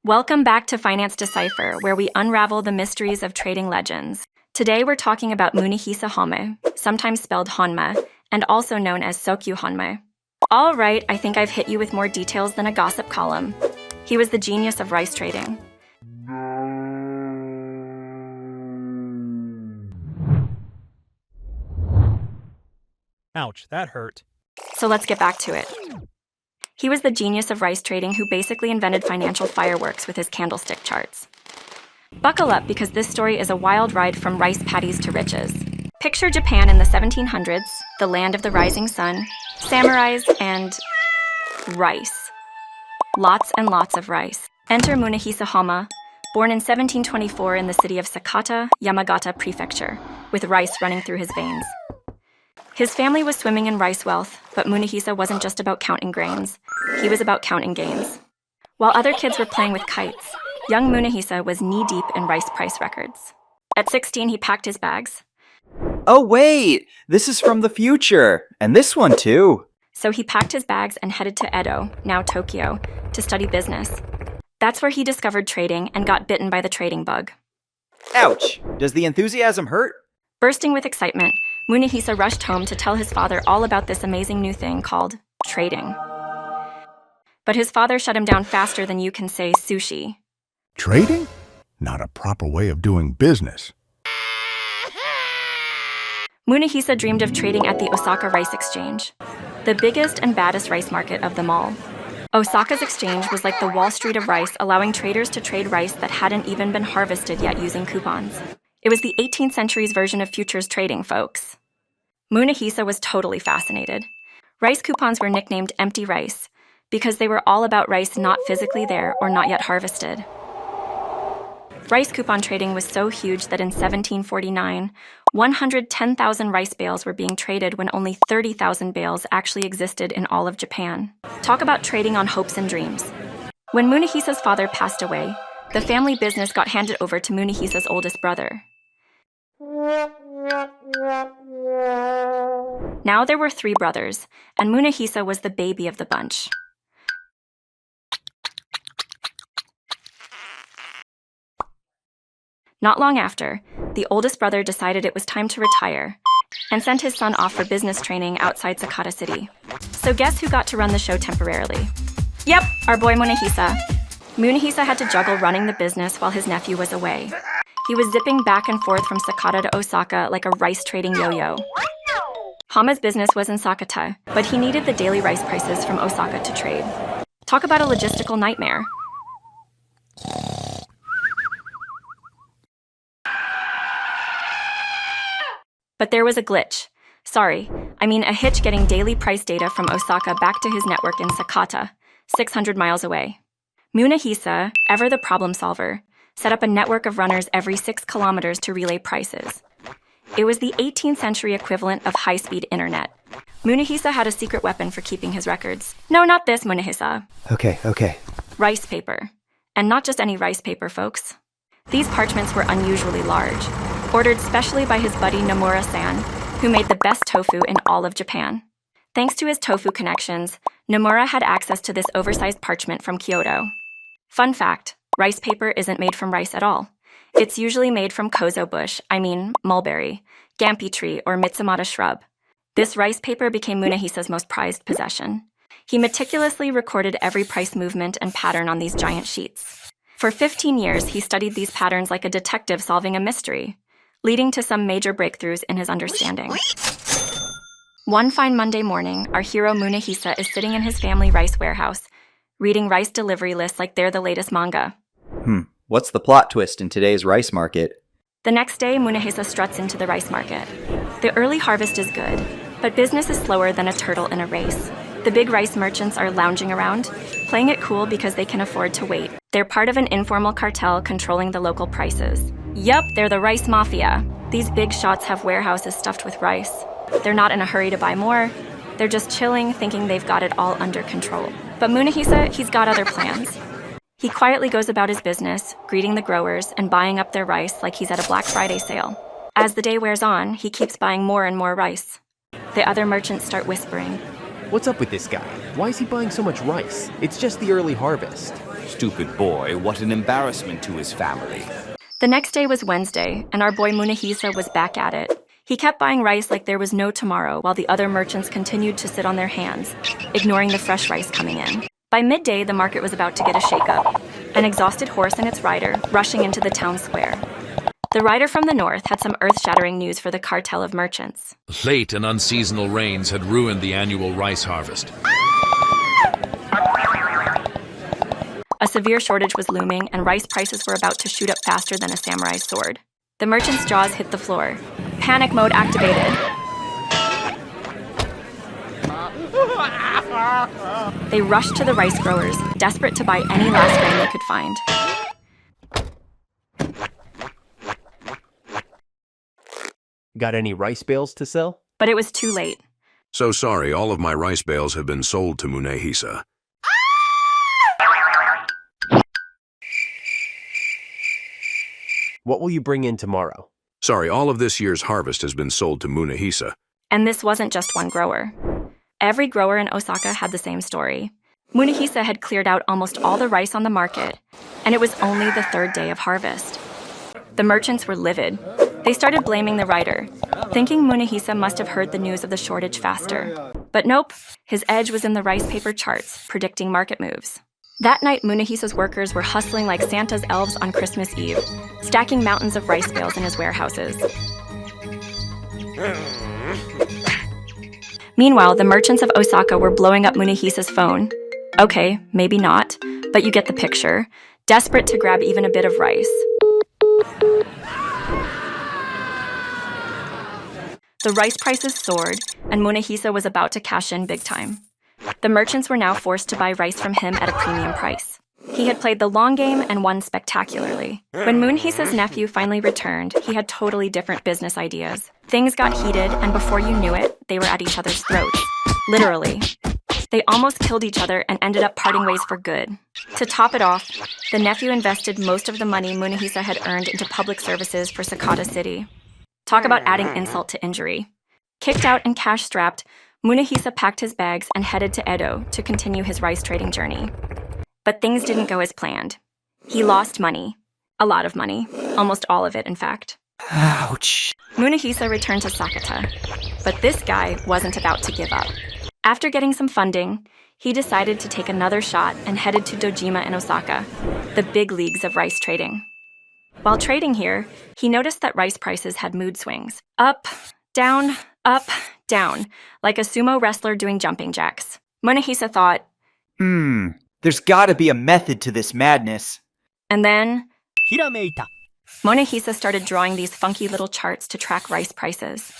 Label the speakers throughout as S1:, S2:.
S1: Welcome back to Finance Decipher, where we unravel the mysteries of trading legends. Today we're talking about Munehisa Homma, sometimes spelled Honma, and also known as Sokyu Honma. All right, I think I've hit you with more details than a gossip column. He was the genius of rice trading.
S2: Ouch, that hurt.
S1: So let's get back to it. He was the genius of rice trading who basically invented financial fireworks with his candlestick charts. Buckle up because this story is a wild ride from rice paddies to riches. Picture Japan in the 1700s, the land of the rising sun, samurais, and rice. Lots and lots of rice. Enter Munehisa Homma, born in 1724 in the city of Sakata, Yamagata Prefecture, with rice running through his veins. His family was swimming in rice wealth, but Munehisa wasn't just about counting grains. He was about counting gains. While other kids were playing with kites, young Munehisa was knee-deep in rice price records. At 16, he packed his bags.
S3: Oh wait, this is from the future, and this one too.
S1: So he packed his bags and headed to Edo, now Tokyo, to study business. That's where he discovered trading and got bitten by the trading bug.
S3: Ouch, does the enthusiasm hurt?
S1: Bursting with excitement, Munehisa rushed home to tell his father all about this amazing new thing called trading. But his father shut him down faster than you can say sushi.
S4: Trading? Not a proper way of doing business.
S1: Munehisa dreamed of trading at the Osaka Rice Exchange, the biggest and baddest rice market of them all. Osaka's exchange was like the Wall Street of rice, allowing traders to trade rice that hadn't even been harvested yet using coupons. It was the 18th century's version of futures trading, folks. Munehisa was totally fascinated. Rice coupons were nicknamed empty rice because they were all about rice not physically there or not yet harvested. Rice coupon trading was so huge that in 1749, 110,000 rice bales were being traded when only 30,000 bales actually existed in all of Japan. Talk about trading on hopes and dreams. When Munehisa's father passed away, the family business got handed over to Munehisa's oldest brother. Now there were 3 brothers, and Munehisa was the baby of the bunch. Not long after, the oldest brother decided it was time to retire and sent his son off for business training outside Sakata City. So guess who got to run the show temporarily? Yep, our boy Munehisa. Munehisa had to juggle running the business while his nephew was away. He was zipping back and forth from Sakata to Osaka like a rice trading yo-yo. Homma's business was in Sakata, but he needed the daily rice prices from Osaka to trade. Talk about a logistical nightmare. But there was a glitch. A hitch getting daily price data from Osaka back to his network in Sakata, 600 miles away. Munehisa, ever the problem solver, set up a network of runners every 6 kilometers to relay prices. It was the 18th century equivalent of high-speed internet. Munehisa had a secret weapon for keeping his records. No, not this, Munehisa.
S3: Okay.
S1: Rice paper. And not just any rice paper, folks. These parchments were unusually large, ordered specially by his buddy Nomura-san, who made the best tofu in all of Japan. Thanks to his tofu connections, Nomura had access to this oversized parchment from Kyoto. Fun fact, rice paper isn't made from rice at all. It's usually made from kozo bush, mulberry, gampi tree, or mitsumata shrub. This rice paper became Munehisa's most prized possession. He meticulously recorded every price movement and pattern on these giant sheets. For 15 years, he studied these patterns like a detective solving a mystery, leading to some major breakthroughs in his understanding. One fine Monday morning, our hero Munehisa is sitting in his family rice warehouse, reading rice delivery lists like they're the latest manga.
S3: What's the plot twist in today's rice market?
S1: The next day, Munehisa struts into the rice market. The early harvest is good, but business is slower than a turtle in a race. The big rice merchants are lounging around, playing it cool because they can afford to wait. They're part of an informal cartel controlling the local prices. Yup, they're the rice mafia. These big shots have warehouses stuffed with rice. They're not in a hurry to buy more. They're just chilling, thinking they've got it all under control. But Munehisa, he's got other plans. He quietly goes about his business, greeting the growers and buying up their rice like he's at a Black Friday sale. As the day wears on, he keeps buying more and more rice. The other merchants start whispering.
S5: What's up with this guy? Why is he buying so much rice? It's just the early harvest.
S3: Stupid boy, what an embarrassment to his family.
S1: The next day was Wednesday, and our boy Munehisa was back at it. He kept buying rice like there was no tomorrow, while the other merchants continued to sit on their hands, ignoring the fresh rice coming in. By midday, the market was about to get a shakeup. An exhausted horse and its rider rushing into the town square. The rider from the north had some earth-shattering news for the cartel of merchants.
S2: Late and unseasonal rains had ruined the annual rice harvest.
S1: A severe shortage was looming, and rice prices were about to shoot up faster than a samurai's sword. The merchants' jaws hit the floor. Panic mode activated. They rushed to the rice growers, desperate to buy any last grain they could find.
S5: Got any rice bales to sell?
S1: But it was too late.
S6: So sorry, all of my rice bales have been sold to Munehisa.
S5: What will you bring in tomorrow?
S6: Sorry, all of this year's harvest has been sold to Munehisa.
S1: And this wasn't just one grower. Every grower in Osaka had the same story. Munehisa had cleared out almost all the rice on the market, and it was only the third day of harvest. The merchants were livid. They started blaming the rider, thinking Munehisa must have heard the news of the shortage faster. But nope, his edge was in the rice paper charts, predicting market moves. That night, Munehisa's workers were hustling like Santa's elves on Christmas Eve, stacking mountains of rice bales in his warehouses. Meanwhile, the merchants of Osaka were blowing up Munehisa's phone. Okay, maybe not, but you get the picture. Desperate to grab even a bit of rice. The rice prices soared, and Munehisa was about to cash in big time. The merchants were now forced to buy rice from him at a premium price. He had played the long game and won spectacularly. When Munehisa's nephew finally returned, he had totally different business ideas. Things got heated, and before you knew it, they were at each other's throats. Literally. They almost killed each other and ended up parting ways for good. To top it off, the nephew invested most of the money Munehisa had earned into public services for Sakata City. Talk about adding insult to injury. Kicked out and cash-strapped, Munehisa packed his bags and headed to Edo to continue his rice trading journey. But things didn't go as planned. He lost money. A lot of money. Almost all of it, in fact.
S3: Ouch.
S1: Munehisa returned to Sakata. But this guy wasn't about to give up. After getting some funding, he decided to take another shot and headed to Dojima in Osaka, the big leagues of rice trading. While trading here, he noticed that rice prices had mood swings. Up, down, like a sumo wrestler doing jumping jacks. Munehisa thought,
S3: There's gotta be a method to this madness.
S1: and then Munehisa started drawing these funky little charts to track rice prices.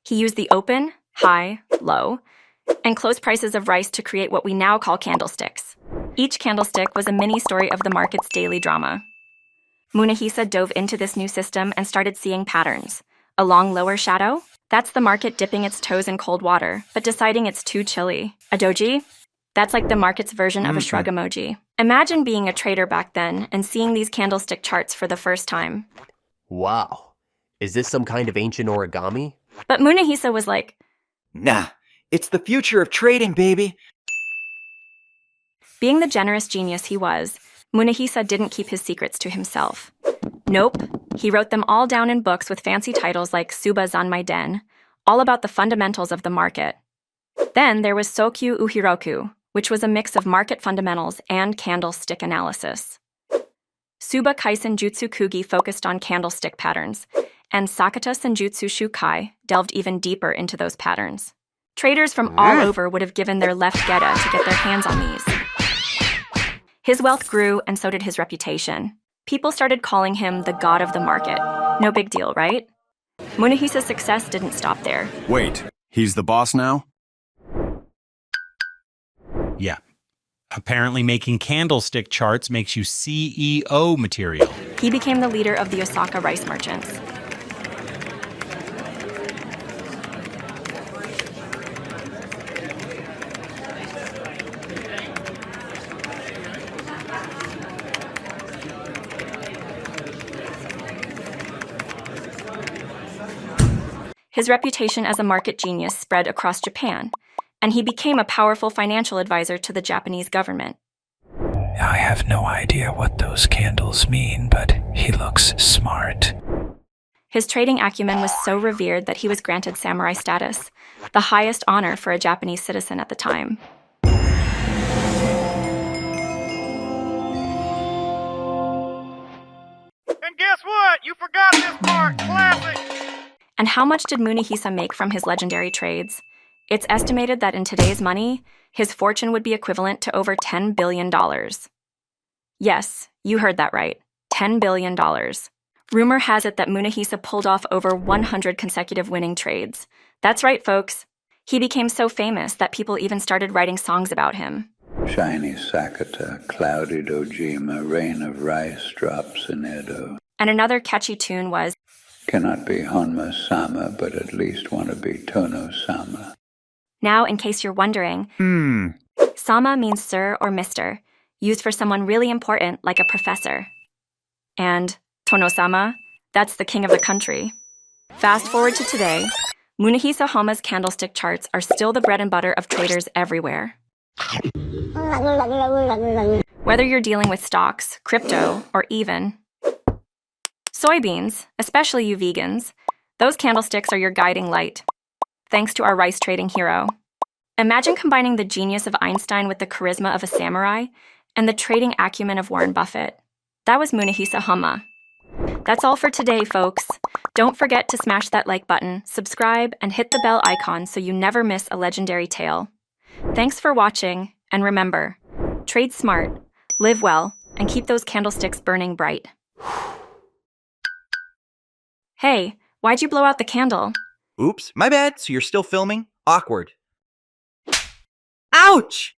S1: He used the open, high, low, and close prices of rice to create what we now call candlesticks. Each candlestick was a mini-story of the market's daily drama. Munehisa dove into this new system and started seeing patterns. A long lower shadow? That's the market dipping its toes in cold water, but deciding it's too chilly. A doji? That's like the market's version of a shrug emoji. Imagine being a trader back then and seeing these candlestick charts for the first time.
S5: Wow. Is this some kind of ancient origami?
S1: But Munehisa was like,
S3: Nah, it's the future of trading, baby.
S1: being the generous genius he was, Munehisa didn't keep his secrets to himself. Nope, he wrote them all down in books with fancy titles like Suba Zanmai Den, all about the fundamentals of the market. Then there was Sokyu Uhiroku, which was a mix of market fundamentals and candlestick analysis. Suba Kaisen Jutsu Kugi focused on candlestick patterns, and Sakata Senjutsu Shukai delved even deeper into those patterns. Traders from all over would have given their left geta to get their hands on these. His wealth grew, and so did his reputation. People started calling him the god of the market. No big deal, right? Munehisa's success didn't stop there.
S7: Wait, he's the boss now?
S8: Yeah. Apparently making candlestick charts makes you CEO material.
S1: He became the leader of the Osaka rice merchants. His reputation as a market genius spread across Japan, and he became a powerful financial advisor to the Japanese government.
S9: I have no idea what those candles mean, but he looks smart.
S1: His trading acumen was so revered that he was granted samurai status, the highest honor for a Japanese citizen at the time.
S10: And guess what? You forgot this part. Classic.
S1: And how much did Munehisa make from his legendary trades? It's estimated that in today's money, his fortune would be equivalent to over $10 billion. Yes, you heard that right. $10 billion. Rumor has it that Munehisa pulled off over 100 consecutive winning trades. That's right, folks. He became so famous that people even started writing songs about him.
S11: Shiny Sakata, cloudy Dojima, rain of rice drops in Edo.
S1: And another catchy tune was,
S11: Cannot be Honma-sama, but at least want to be Tono-sama.
S1: now, in case you're wondering, Sama means sir or mister, used for someone really important like a professor. And Tono-sama, that's the king of the country. Fast forward to today, Munehisa Homma's candlestick charts are still the bread and butter of traders everywhere. Whether you're dealing with stocks, crypto, or even soybeans, especially you vegans, those candlesticks are your guiding light. Thanks to our rice trading hero. Imagine combining the genius of Einstein with the charisma of a samurai and the trading acumen of Warren Buffett. That was Munehisa Homma. That's all for today, folks. Don't forget to smash that like button, subscribe, and hit the bell icon so you never miss a legendary tale. Thanks for watching, and remember, trade smart, live well, and keep those candlesticks burning bright. Hey, why'd you blow out the candle?
S3: Oops, my bad. So you're still filming? Awkward. Ouch!